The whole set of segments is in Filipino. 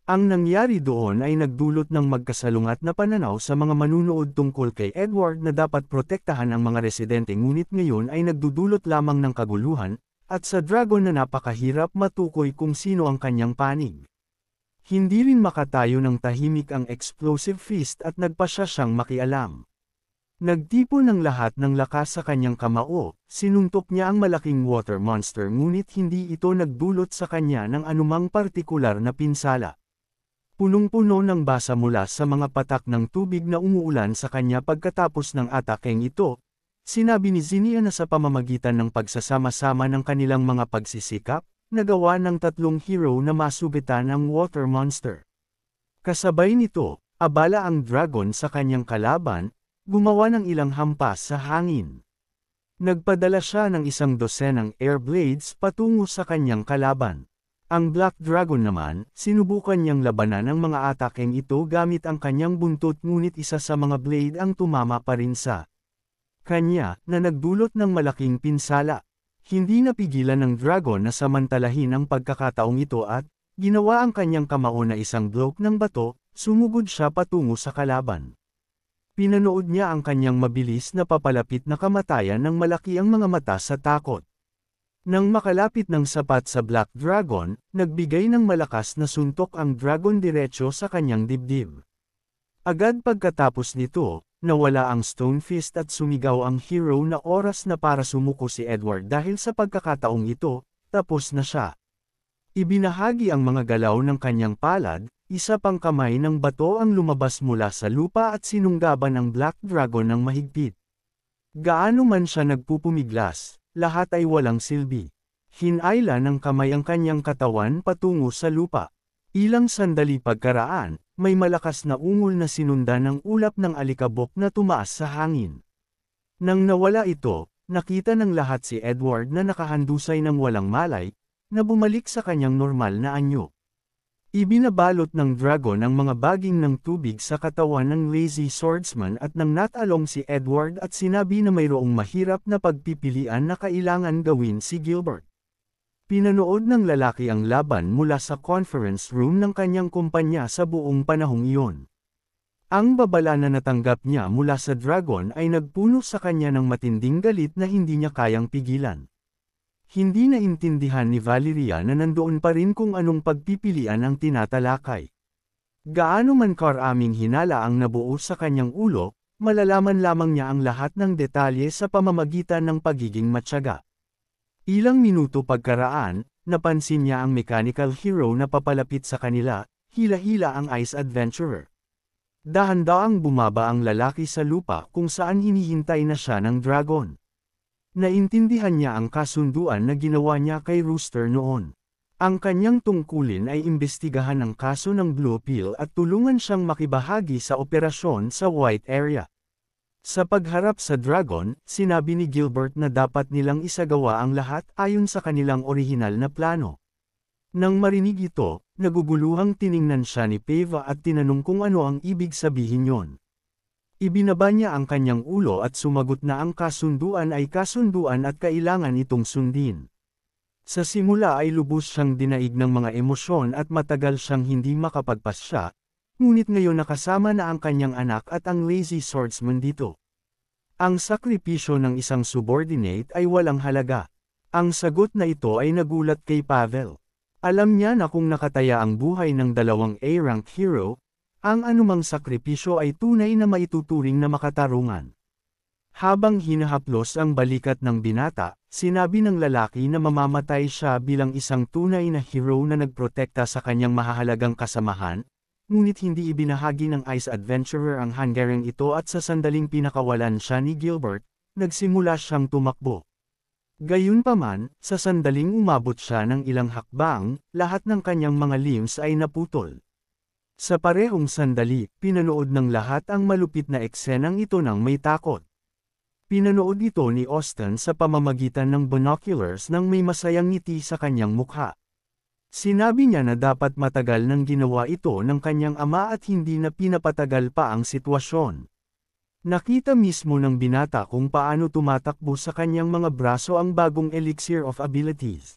Ang nangyari doon ay nagdulot ng magkasalungat na pananaw sa mga manunood tungkol kay Edward na dapat protektahan ang mga residente ngunit ngayon ay nagdudulot lamang ng kaguluhan, at sa Dragon na napakahirap matukoy kung sino ang kanyang panig. Hindi rin makatayo ng tahimik ang explosive fist at nagpasya siyang makialam. Nagtipon ng lahat ng lakas sa kanyang kamao, sinuntok niya ang malaking water monster ngunit hindi ito nagdulot sa kanya ng anumang partikular na pinsala. Punong-puno ng basa mula sa mga patak ng tubig na umuulan sa kanya pagkatapos ng atakeng ito, sinabi ni Zinnia na sa pamamagitan ng pagsasama-sama ng kanilang mga pagsisikap, nagawa ng tatlong hero na masubitan ang water monster. Kasabay nito, abala ang dragon sa kanyang kalaban, gumawa ng ilang hampas sa hangin. Nagpadala siya ng 100 air blades patungo sa kanyang kalaban. Ang Black Dragon naman, sinubukan niyang labanan ang mga atakeng ito gamit ang kanyang buntot ngunit isa sa mga blade ang tumama pa rin sa kanya, na nagdulot ng malaking pinsala. Hindi napigilan ng dragon na samantalahin ang pagkakataong ito at, ginawa ang kanyang kamao na isang bloke ng bato, sumugod siya patungo sa kalaban. Pinanood niya ang kanyang mabilis na papalapit na kamatayan ng malaki ang mga mata sa takot. Nang makalapit ng sapat sa Black Dragon, nagbigay ng malakas na suntok ang dragon diretso sa kanyang dibdib. Agad pagkatapos nito, nawala ang Stone Fist at sumigaw ang hero na oras na para sumuko si Edward dahil sa pagkakataong ito, tapos na siya. Ibinahagi ang mga galaw ng kanyang palad, isa pang kamay ng bato ang lumabas mula sa lupa at sinunggaban ang Black Dragon ng mahigpit. Gaano man siya nagpupumiglas, lahat ay walang silbi. Hinayla ng kamay ang kanyang katawan patungo sa lupa. Ilang sandali pagkaraan, may malakas na ungol na sinundan ng ulap ng alikabok na tumaas sa hangin. Nang nawala ito, nakita ng lahat si Edward na nakahandusay ng walang malay, na bumalik sa kanyang normal na anyo. Ibinabalot ng dragon ang mga baging ng tubig sa katawan ng lazy swordsman at nang natalong si Edward at sinabi na mayroong mahirap na pagpipilian na kailangan gawin si Gilbert. Pinanood ng lalaki ang laban mula sa conference room ng kanyang kumpanya sa buong panahong iyon. Ang babala na natanggap niya mula sa dragon ay nagpuno sa kanya ng matinding galit na hindi niya kayang pigilan. Hindi naintindihan ni Valeria na nandoon pa rin kung anong pagpipilian ang tinatalakay. Gaano man karaming hinala ang nabuo sa kanyang ulo, malalaman lamang niya ang lahat ng detalye sa pamamagitan ng pagiging matyaga. Ilang minuto pagkaraan, napansin niya ang mechanical hero na papalapit sa kanila, hila-hila ang ice adventurer. Dahan-daang bumaba ang lalaki sa lupa kung saan hinihintay na siya ng dragon. Naintindihan niya ang kasunduan na ginawa niya kay Rooster noon. Ang kanyang tungkulin ay imbestigahan ang kaso ng Blue Pill at tulungan siyang makibahagi sa operasyon sa White Area. Sa pagharap sa dragon, sinabi ni Gilbert na dapat nilang isagawa ang lahat ayon sa kanilang orihinal na plano. Nang marinig ito, naguguluhang tiningnan siya ni Peva at tinanong kung ano ang ibig sabihin yon. Ibinaba niya ang kanyang ulo at sumagot na ang kasunduan ay kasunduan at kailangan itong sundin. Sa simula ay lubos siyang dinaig ng mga emosyon at matagal siyang hindi makapagpasya, ngunit ngayon nakasama na ang kanyang anak at ang lazy swordsman dito. Ang sakripisyo ng isang subordinate ay walang halaga. Ang sagot na ito ay nagulat kay Pavel. Alam niya na kung nakataya ang buhay ng dalawang A-rank hero, ang anumang sakripisyo ay tunay na maituturing na makatarungan. Habang hinahaplos ang balikat ng binata, sinabi ng lalaki na mamamatay siya bilang isang tunay na hero na nagprotekta sa kanyang mahahalagang kasamahan, ngunit hindi ibinahagi ng Ice Adventurer ang hanggarang ito at sa sandaling pinakawalan siya ni Gilbert, nagsimula siyang tumakbo. Gayunpaman, sa sandaling umabot siya ng ilang hakbang, lahat ng kanyang mga limbs ay naputol. Sa parehong sandali, pinanood ng lahat ang malupit na eksenang ito ng may takot. Pinanood ito ni Austin sa pamamagitan ng binoculars nang may masayang ngiti sa kanyang mukha. Sinabi niya na dapat matagal nang ginawa ito ng kanyang ama at hindi na pinapatagal pa ang sitwasyon. Nakita mismo ng binata kung paano tumatakbo sa kanyang mga braso ang bagong elixir of abilities.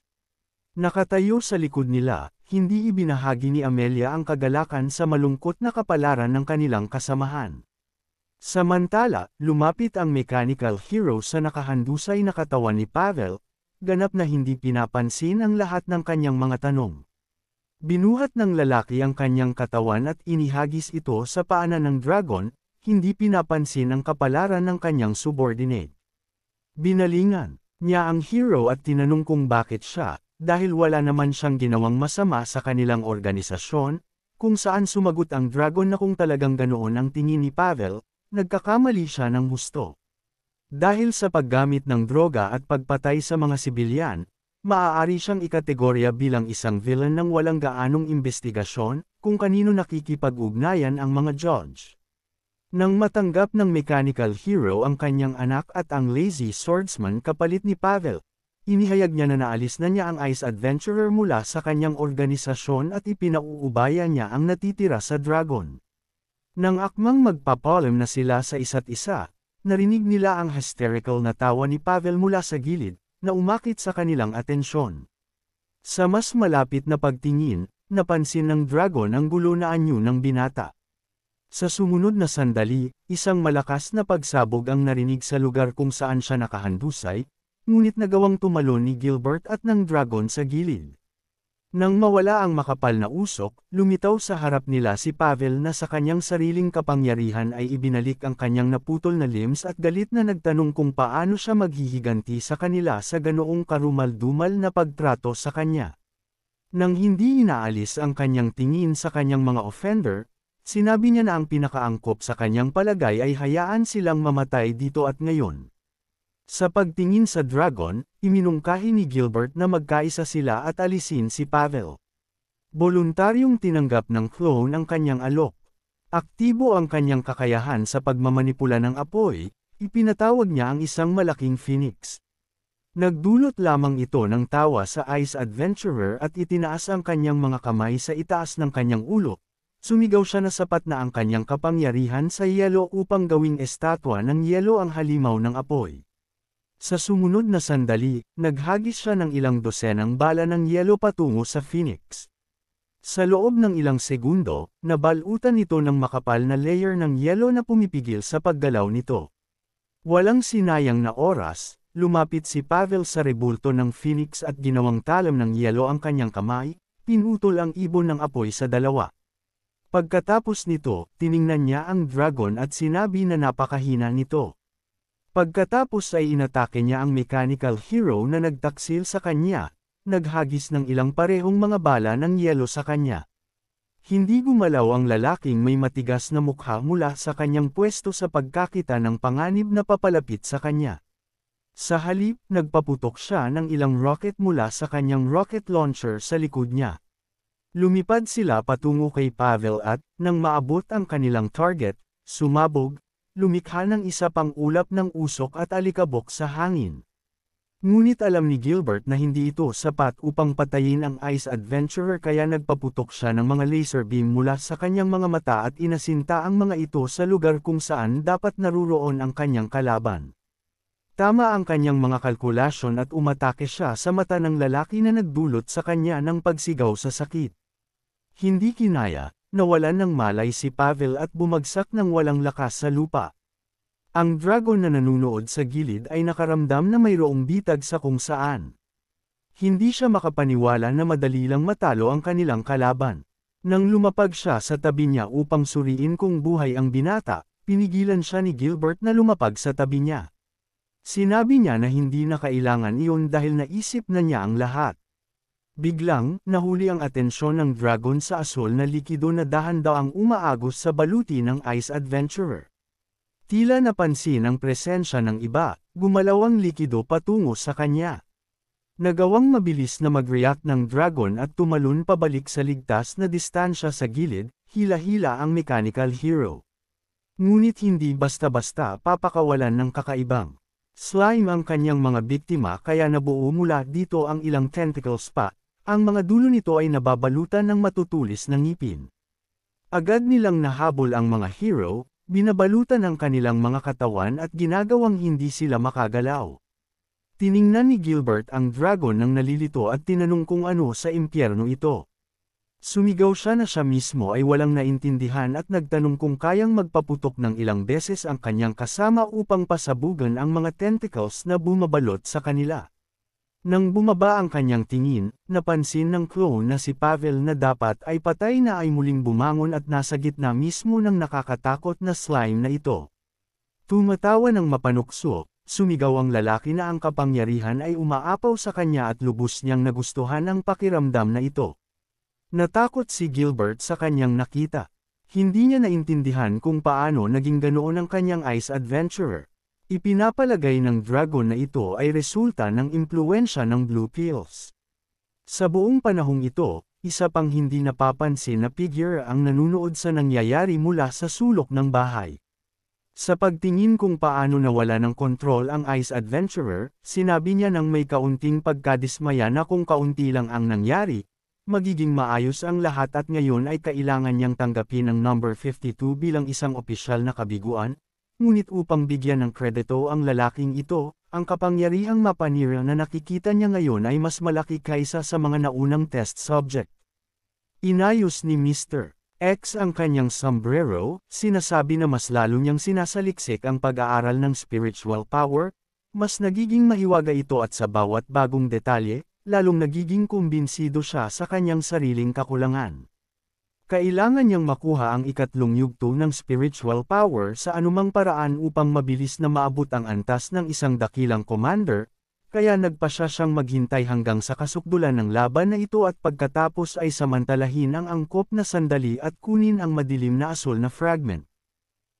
Nakatayo sa likod nila, hindi ibinahagi ni Amelia ang kagalakan sa malungkot na kapalaran ng kanilang kasamahan. Samantala, lumapit ang mechanical hero sa nakahandusay na katawan ni Pavel, ganap na hindi pinapansin ang lahat ng kanyang mga tanong. Binuhat ng lalaki ang kanyang katawan at inihagis ito sa paanan ng dragon, hindi pinapansin ang kapalaran ng kanyang subordinate. Binalingan niya ang hero at tinanong kung bakit siya, dahil wala naman siyang ginawang masama sa kanilang organisasyon, kung saan sumagot ang dragon na kung talagang ganoon ang tingin ni Pavel, nagkakamali siya ng husto. Dahil sa paggamit ng droga at pagpatay sa mga sibilyan, maaari siyang ikategorya bilang isang villain ng walang gaanong investigasyon, kung kanino nakikipag-ugnayan ang mga judge. Nang matanggap ng mechanical hero ang kanyang anak at ang lazy swordsman kapalit ni Pavel, inihayag niya na naalis na niya ang Ice Adventurer mula sa kanyang organisasyon at ipinauubaya niya ang natitira sa dragon. Nang akmang magpapalam na sila sa isa't isa, narinig nila ang hysterical na tawa ni Pavel mula sa gilid, na umakit sa kanilang atensyon. Sa mas malapit na pagtingin, napansin ng dragon ang gulo na anyo ng binata. Sa sumunod na sandali, isang malakas na pagsabog ang narinig sa lugar kung saan siya nakahandusay, ngunit nagawang tumalon ni Gilbert at ng dragon sa gilid. Nang mawala ang makapal na usok, lumitaw sa harap nila si Pavel na sa kanyang sariling kapangyarihan ay ibinalik ang kanyang naputol na limbs at galit na nagtanong kung paano siya maghihiganti sa kanila sa ganoong karumal-dumal na pagtrato sa kanya. Nang hindi inaalis ang kanyang tingin sa kanyang mga offender, sinabi niya na ang pinakaangkop sa kanyang palagay ay hayaan silang mamatay dito at ngayon. Sa pagtingin sa dragon, iminungkahi ni Gilbert na magkaisa sila at alisin si Pavel. Voluntaryong tinanggap ng clone ang kanyang alok. Aktibo ang kanyang kakayahan sa pagmamanipula ng apoy, ipinatawag niya ang isang malaking phoenix. Nagdulot lamang ito ng tawa sa Ice Adventurer at itinaas ang kanyang mga kamay sa itaas ng kanyang ulo. Sumigaw siya na sapat na ang kanyang kapangyarihan sa yelo upang gawing estatwa ng yelo ang halimaw ng apoy. Sa sumunod na sandali, naghagis siya ng ilang dosenang bala ng yelo patungo sa Phoenix. Sa loob ng ilang segundo, nabalutan ito ng makapal na layer ng yelo na pumipigil sa paggalaw nito. Walang sinayang na oras, lumapit si Pavel sa rebulto ng Phoenix at ginawang talam ng yelo ang kanyang kamay, pinutol ang ibon ng apoy sa dalawa. Pagkatapos nito, tiningnan niya ang dragon at sinabi na napakahina nito. Pagkatapos ay inatake niya ang mechanical hero na nagtaksil sa kanya, naghagis ng ilang parehong mga bala ng yelo sa kanya. Hindi gumalaw ang lalaking may matigas na mukha mula sa kanyang pwesto sa pagkakita ng panganib na papalapit sa kanya. Sa halip, nagpaputok siya ng ilang rocket mula sa kanyang rocket launcher sa likod niya. Lumipad sila patungo kay Pavel at, nang maabot ang kanilang target, sumabog, lumikha ng isa pang ulap ng usok at alikabok sa hangin. Ngunit alam ni Gilbert na hindi ito sapat upang patayin ang Ice Adventurer kaya nagpaputok siya ng mga laser beam mula sa kanyang mga mata at inasinta ang mga ito sa lugar kung saan dapat naruroon ang kanyang kalaban. Tama ang kanyang mga kalkulasyon at umatake siya sa mata ng lalaki na nagdulot sa kanya ng pagsigaw sa sakit. Hindi kinaya, nawalan ng malay si Pavel at bumagsak ng walang lakas sa lupa. Ang dragon na nanunood sa gilid ay nakaramdam na mayroong bitag sa kung saan. Hindi siya makapaniwala na madali lang matalo ang kanilang kalaban. Nang lumapag siya sa tabi niya upang suriin kung buhay ang binata, pinigilan siya ni Gilbert na lumapag sa tabi niya. Sinabi niya na hindi na kailangan iyon dahil naisip na niya ang lahat. Biglang, nahuli ang atensyon ng dragon sa asul na likido na dahan-daang umaagos sa baluti ng Ice Adventurer. Tila napansin ang presensya ng iba, gumalaw ang likido patungo sa kanya. Nagawang mabilis na mag-react ng dragon at tumalon pabalik sa ligtas na distansya sa gilid, hila-hila ang mechanical hero. Ngunit hindi basta-basta papakawalan ng kakaibang slime ang kanyang mga biktima kaya nabuo mula dito ang ilang tentacles pa. Ang mga dulo nito ay nababalutan ng matutulis na ngipin. Agad nilang nahabol ang mga hero, binabalutan ang kanilang mga katawan at ginagawang hindi sila makagalaw. Tiningnan ni Gilbert ang dragon ng nalilito at tinanong kung ano sa impyerno ito. Sumigaw siya na siya mismo ay walang naintindihan at nagtanong kung kayang magpaputok ng ilang beses ang kanyang kasama upang pasabugan ang mga tentacles na bumabalot sa kanila. Nang bumaba ang kanyang tingin, napansin ng clone na si Pavel na dapat ay patay na ay muling bumangon at nasa gitna mismo ng nakakatakot na slime na ito. Tumatawa ng mapanukso, sumigaw ang lalaki na ang kapangyarihan ay umaapaw sa kanya at lubos niyang nagustuhan ang pakiramdam na ito. Natakot si Gilbert sa kanyang nakita. Hindi niya naintindihan kung paano naging ganoon ang kanyang ice adventurer. Ipinapalagay ng dragon na ito ay resulta ng impluwensya ng blue pills. Sa buong panahong ito, isa pang hindi napapansin na figure ang nanunood sa nangyayari mula sa sulok ng bahay. Sa pagtingin kung paano nawala ng kontrol ang ice adventurer, sinabi niya nang may kaunting pagkadismaya na kung kaunti lang ang nangyari, magiging maayos ang lahat at ngayon ay kailangan niyang tanggapin ang number 52 bilang isang opisyal na kabiguan. Ngunit upang bigyan ng kredito ang lalaking ito, ang kapangyarihang mapanira na nakikita niya ngayon ay mas malaki kaysa sa mga naunang test subject. Inayos ni Mr. X ang kanyang sombrero, sinasabi na mas lalo niyang sinasaliksik ang pag-aaral ng spiritual power, mas nagiging mahiwaga ito at sa bawat bagong detalye, lalong nagiging kumbinsido siya sa kanyang sariling kakulangan. Kailangan niyang makuha ang ikatlong yugto ng spiritual power sa anumang paraan upang mabilis na maabot ang antas ng isang dakilang commander, kaya nagpasya siyang maghintay hanggang sa kasukdulan ng laban na ito at pagkatapos ay samantalahin ang angkop na sandali at kunin ang madilim na asul na fragment.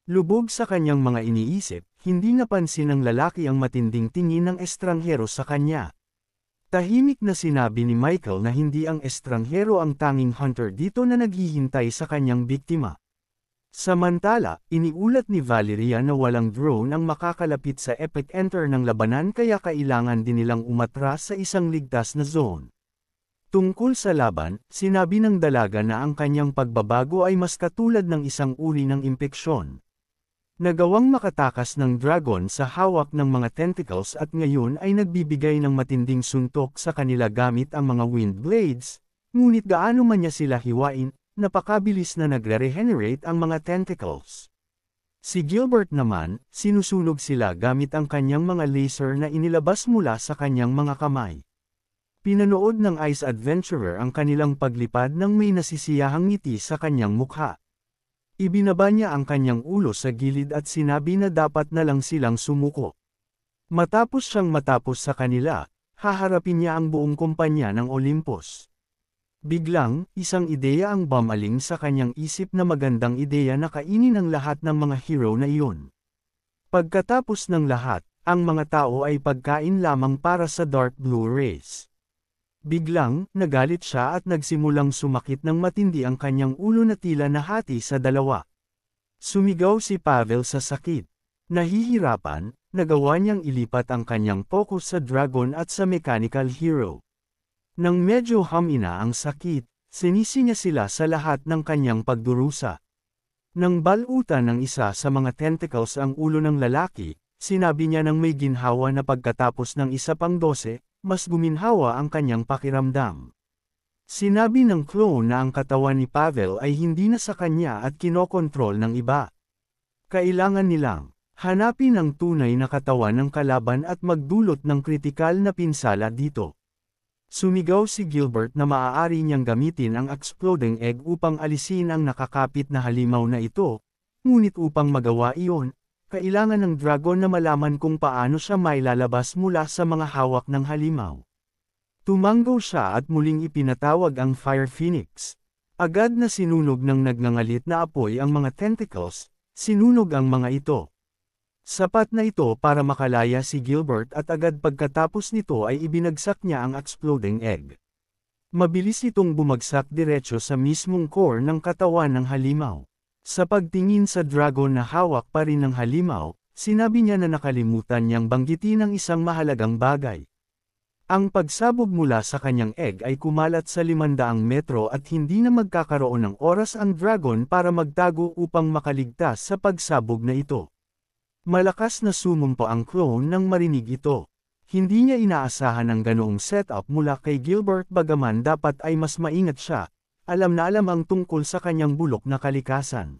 Lubog sa kanyang mga iniisip, hindi napansin ng lalaki ang matinding tingin ng estranghero sa kanya. Tahimik na sinabi ni Michael na hindi ang estranghero ang tanging hunter dito na naghihintay sa kanyang biktima. Samantala, iniulat ni Valeria na walang drone ang makakalapit sa epic enter ng labanan kaya kailangan din nilang umatras sa isang ligtas na zone. Tungkol sa laban, sinabi ng dalaga na ang kanyang pagbabago ay mas katulad ng isang uri ng impeksyon. Nagawang makatakas ng dragon sa hawak ng mga tentacles at ngayon ay nagbibigay ng matinding suntok sa kanila gamit ang mga wind blades, ngunit gaano man niya sila hiwain, napakabilis na nagre-regenerate ang mga tentacles. Si Gilbert naman, sinusunog sila gamit ang kanyang mga laser na inilabas mula sa kanyang mga kamay. Pinanood ng Ice Adventurer ang kanilang paglipad nang may nasisiyahang ngiti sa kanyang mukha. Ibinaba niya ang kanyang ulo sa gilid at sinabi na dapat na lang silang sumuko. Matapos sa kanila, haharapin niya ang buong kumpanya ng Olympus. Biglang, isang ideya ang bumaling sa kanyang isip na magandang ideya na kainin ang lahat ng mga hero na iyon. Pagkatapos ng lahat, ang mga tao ay pagkain lamang para sa Dark Blue Race. Biglang, nagalit siya at nagsimulang sumakit ng matindi ang kanyang ulo na tila nahati sa dalawa. Sumigaw si Pavel sa sakit. Nahihirapan, nagawa niyang ilipat ang kanyang focus sa dragon at sa mechanical hero. Nang medyo hamina ang sakit, sinisi niya sila sa lahat ng kanyang pagdurusa. Nang balutan ng isa sa mga tentacles ang ulo ng lalaki, sinabi niya nang may ginhawa na pagkatapos ng isa pang 12, mas guminhawa ang kanyang pakiramdam. Sinabi ng clone na ang katawan ni Pavel ay hindi na sa kanya at kinokontrol ng iba. Kailangan nilang hanapin ang tunay na katawan ng kalaban at magdulot ng kritikal na pinsala dito. Sumigaw si Gilbert na maaari niyang gamitin ang exploding egg upang alisin ang nakakapit na halimaw na ito, ngunit upang magawa iyon, kailangan ng dragon na malaman kung paano siya mailalabas mula sa mga hawak ng halimaw. Tumanggaw siya at muling ipinatawag ang Fire Phoenix. Agad na sinunog ng nagngangalit na apoy ang mga tentacles, sinunog ang mga ito. Sapat na ito para makalaya si Gilbert at agad pagkatapos nito ay ibinagsak niya ang exploding egg. Mabilis itong bumagsak diretso sa mismong core ng katawan ng halimaw. Sa pagtingin sa dragon na hawak pa rin ng halimaw, sinabi niya na nakalimutan niyang banggitin ang isang mahalagang bagay. Ang pagsabog mula sa kanyang egg ay kumalat sa 500 metro at hindi na magkakaroon ng oras ang dragon para magtago upang makaligtas sa pagsabog na ito. Malakas na sumumpa ang clone nang marinig ito. Hindi niya inaasahan ang ganoong setup mula kay Gilbert bagaman dapat ay mas maingat siya. Alam na alam ang tungkol sa kanyang bulok na kalikasan.